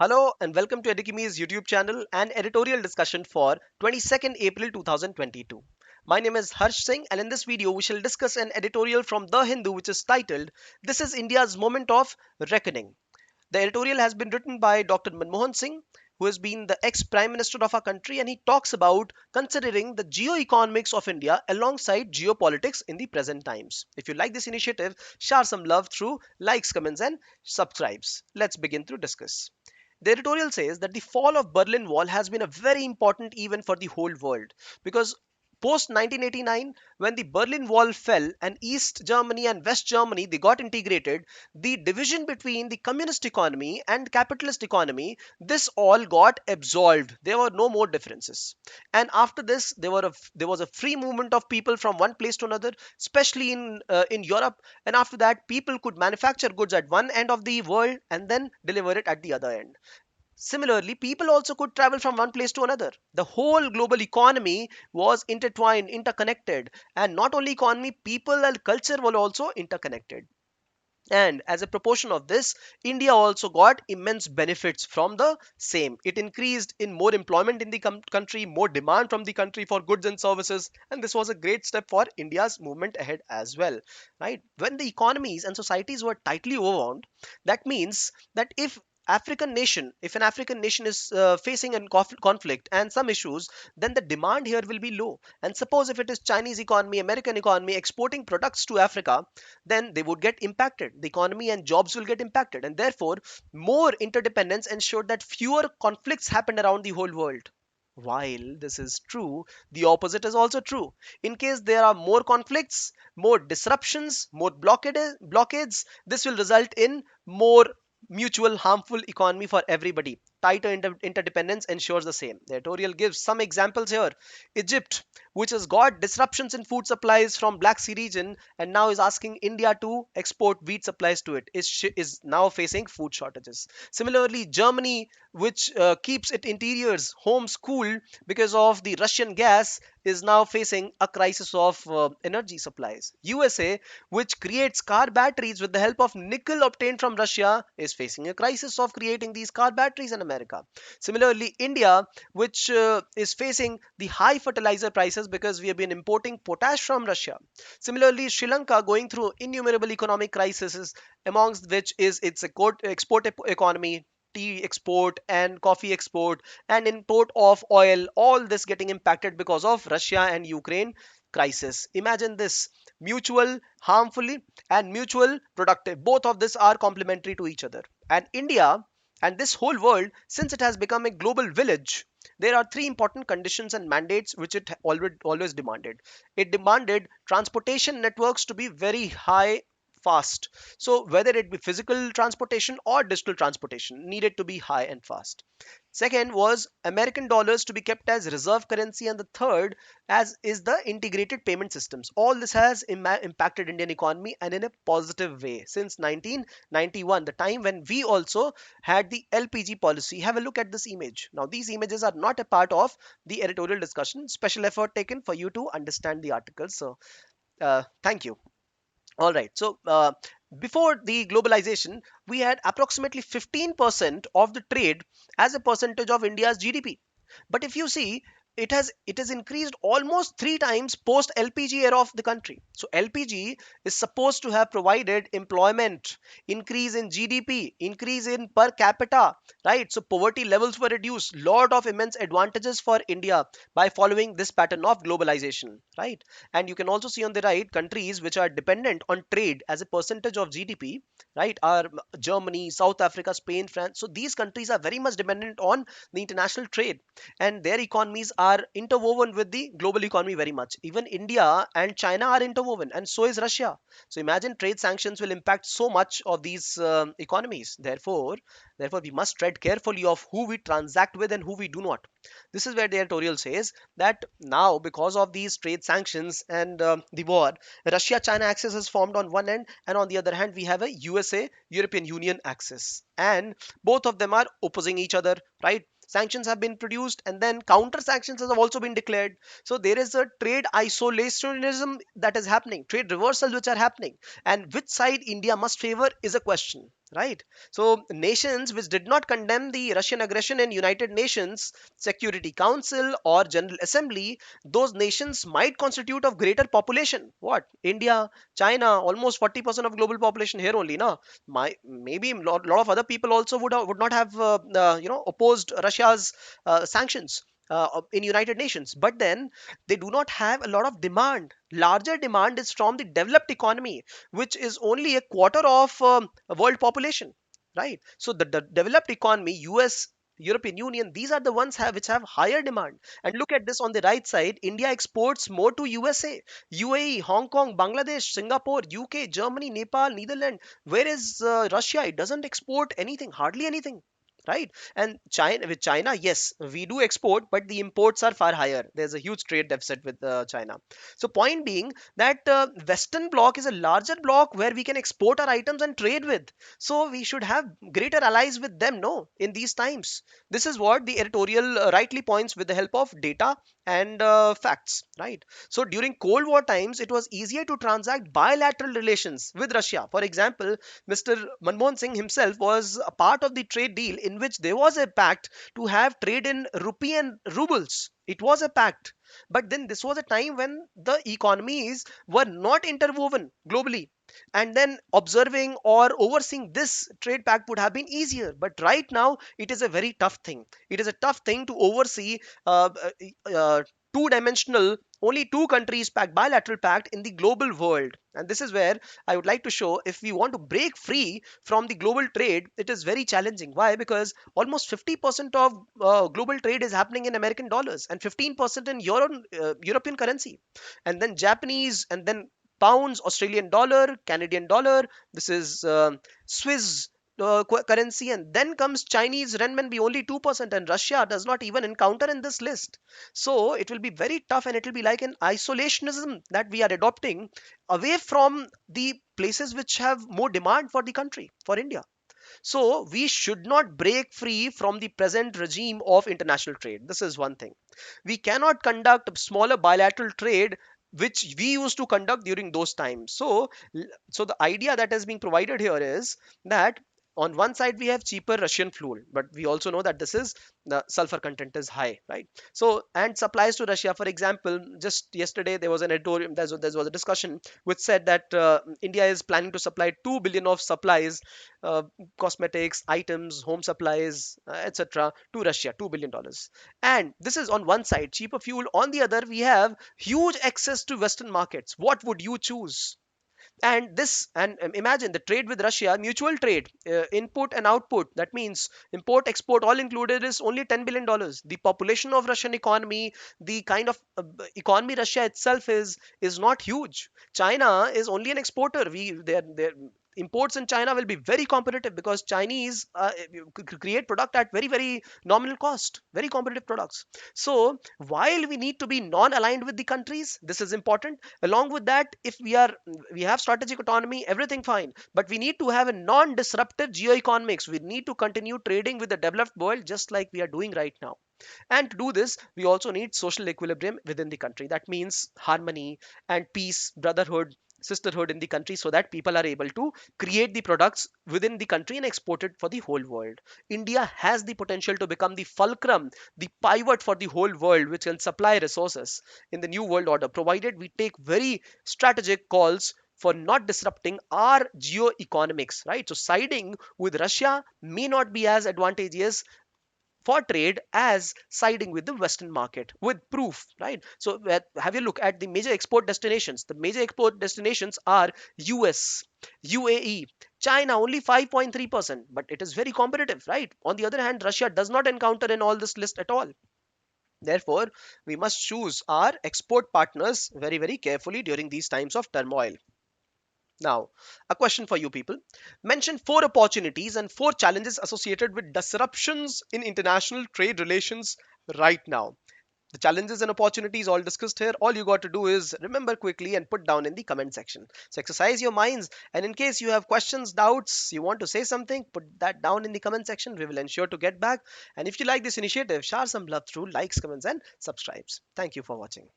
Hello and welcome to Edukemy's YouTube channel and editorial discussion for 22nd April 2022. My name is Harsh Singh and in this video we shall discuss an editorial from The Hindu which is titled This is India's Moment of Reckoning. The editorial has been written by Dr. Manmohan Singh, who has been the ex-prime minister of our country, and he talks about considering the geo-economics of India alongside geopolitics in the present times. If you like this initiative, share some love through likes, comments, and subscribes. Let's begin to discuss. The editorial says that the fall of Berlin Wall has been a very important event for the whole world because post 1989, when the Berlin Wall fell and East Germany and West Germany they got integrated, the division between the communist economy and capitalist economy, this all got absolved. There were no more differences. And after this there was a free movement of people from one place to another, especially in Europe. And after that, people could manufacture goods at one end of the world and then deliver it at the other end. Similarly, people also could travel from one place to another. The whole global economy was intertwined, interconnected, and not only economy, people and culture were also interconnected. And as a proportion of this, India also got immense benefits from the same. It increased in more employment in the country, more demand from the country for goods and services, and this was a great step for India's movement ahead as well. Right? When the economies and societies were tightly overwound, that means that if an African nation is facing a conflict and some issues, then the demand here will be low. And suppose if it is Chinese economy, American economy exporting products to Africa, then they would get impacted. The economy and jobs will get impacted, and therefore, more interdependence ensured that fewer conflicts happened around the whole world. While this is true, the opposite is also true. In case there are more conflicts, more disruptions, more blockades, this will result in more mutual harmful economy for everybody. Tighter interdependence ensures the same. The editorial gives some examples here. Egypt, which has got disruptions in food supplies from Black Sea region and now is asking India to export wheat supplies to it, is now facing food shortages. Similarly, Germany, which keeps its interiors homes cool because of the Russian gas, is now facing a crisis of energy supplies. USA, which creates car batteries with the help of nickel obtained from Russia, is facing a crisis of creating these car batteries in America. Similarly, India, which is facing the high fertilizer prices because we have been importing potash from Russia. Similarly, Sri Lanka going through innumerable economic crises, amongst which is its export economy, tea export and coffee export and import of oil, all this getting impacted because of Russia and Ukraine crisis. Imagine this: mutual harmfully and mutual productive. Both of this are complementary to each other. And India and this whole world, since it has become a global village, there are three important conditions and mandates which it always demanded. It demanded transportation networks to be very high fast. So whether it be physical transportation or digital transportation needed to be high and fast. Second was American dollars to be kept as reserve currency, and the third as is the integrated payment systems. All this has impacted Indian economy and in a positive way since 1991, the time when we also had the LPG policy. Have a look at this image. Now these images are not a part of the editorial discussion. Special effort taken for you to understand the article. So thank you. All right. So before the globalization, we had approximately 15% of the trade as a percentage of India's GDP. But if you see, it has increased almost three times post LPG era of the country. So LPG is supposed to have provided employment, increase in GDP, increase in per capita, right? So poverty levels were reduced, lot of immense advantages for India by following this pattern of globalization, right? And you can also see on the right countries which are dependent on trade as a percentage of GDP, right, are Germany, South Africa, Spain, France. So these countries are very much dependent on the international trade, and their economies are interwoven with the global economy very much. Even India and China are interwoven, and so is Russia. So imagine trade sanctions will impact so much of these economies. Therefore, we must tread carefully of who we transact with and who we do not. This is where the editorial says that now, because of these trade sanctions and the war, Russia-China axis is formed on one end, and on the other hand, we have a USA European Union axis, and both of them are opposing each other, right? Sanctions have been produced and then counter sanctions have also been declared. So there is a trade isolationism that is happening, trade reversals which are happening, and which side India must favor is a question. right? So nations which did not condemn the Russian aggression in United Nations Security Council or General Assembly, those nations might constitute of greater population. What? India, China, almost 40% of global population here only, na? Maybe lot of other people also would not have opposed Russia's sanctions in United Nations, but then they do not have a lot of demand. Larger demand is from the developed economy, which is only a quarter of world population, right? So the developed economy, US, European Union, these are the ones which have higher demand. And look at this on the right side. India exports more to USA, UAE, Hong Kong, Bangladesh, Singapore, UK, Germany, Nepal, Netherlands. Where is Russia? It doesn't export anything, hardly anything, right? And China, with China, yes, we do export, but the imports are far higher. There's a huge trade deficit with China. So point being that Western bloc is a larger bloc where we can export our items and trade with. So we should have greater allies with them, no, in these times. This is what the editorial rightly points with the help of data and facts, right? So during Cold War times, it was easier to transact bilateral relations with Russia. For example, Mr. Manmohan Singh himself was a part of the trade deal in which there was a pact to have trade in rupee and rubles. It was a pact. But then this was a time when the economies were not interwoven globally. And then observing or overseeing this trade pact would have been easier. But right now, it is a very tough thing. It is a tough thing to oversee two-dimensional, only two countries pact, bilateral pact in the global world. And this is where I would like to show, if we want to break free from the global trade, it is very challenging. Why? Because almost 50% of global trade is happening in American dollars and 15% in European currency, and then Japanese, and then pounds, Australian dollar, Canadian dollar. This is Swiss currency, and then comes Chinese renminbi, only 2%, and Russia does not even encounter in this list. So it will be very tough, and it will be like an isolationism that we are adopting away from the places which have more demand for the country, for India. So we should not break free from the present regime of international trade. This is one thing. We cannot conduct smaller bilateral trade which we used to conduct during those times. So the idea that is being provided here is that on one side we have cheaper Russian fuel, but we also know that this is the sulfur content is high, right? So and supplies to Russia, for example, just yesterday there was an editorial, there was a discussion which said that India is planning to supply 2 billion of supplies, uh, cosmetics, items, home supplies, etc., to Russia, $2 billion. And this is on one side, cheaper fuel. On the other, we have huge access to Western markets. What would you choose? And this, and imagine the trade with Russia, mutual trade, input and output. That means import, export, all included is only $10 billion. The population of Russian economy, the kind of economy Russia itself is not huge. China is only an exporter. Their imports in China will be very competitive because Chinese create product at very nominal cost, very competitive products. So while we need to be non-aligned with the countries, this is important. Along with that, if we have strategic autonomy, everything fine, but we need to have a non-disruptive geoeconomics. We need to continue trading with the developed world just like we are doing right now. And to do this, we also need social equilibrium within the country. That means harmony and peace, brotherhood, sisterhood in the country, so that people are able to create the products within the country and export it for the whole world. India has the potential to become the fulcrum, the pivot for the whole world, which can supply resources in the new world order, provided we take very strategic calls for not disrupting our geo-economics, right? So siding with Russia may not be as advantageous for trade as siding with the Western market with proof, right? So have you look at the major export destinations? The major export destinations are US, UAE, China only 5.3%, but it is very competitive, right? On the other hand, Russia does not encounter in all this list at all. Therefore, we must choose our export partners very carefully during these times of turmoil. Now, a question for you people. Mention four opportunities and four challenges associated with disruptions in international trade relations right now. The challenges and opportunities all discussed here. All you got to do is remember quickly and put down in the comment section. So exercise your minds, and in case you have questions, doubts, you want to say something, put that down in the comment section. We will ensure to get back. And if you like this initiative, share some love through likes, comments, and subscribes. Thank you for watching.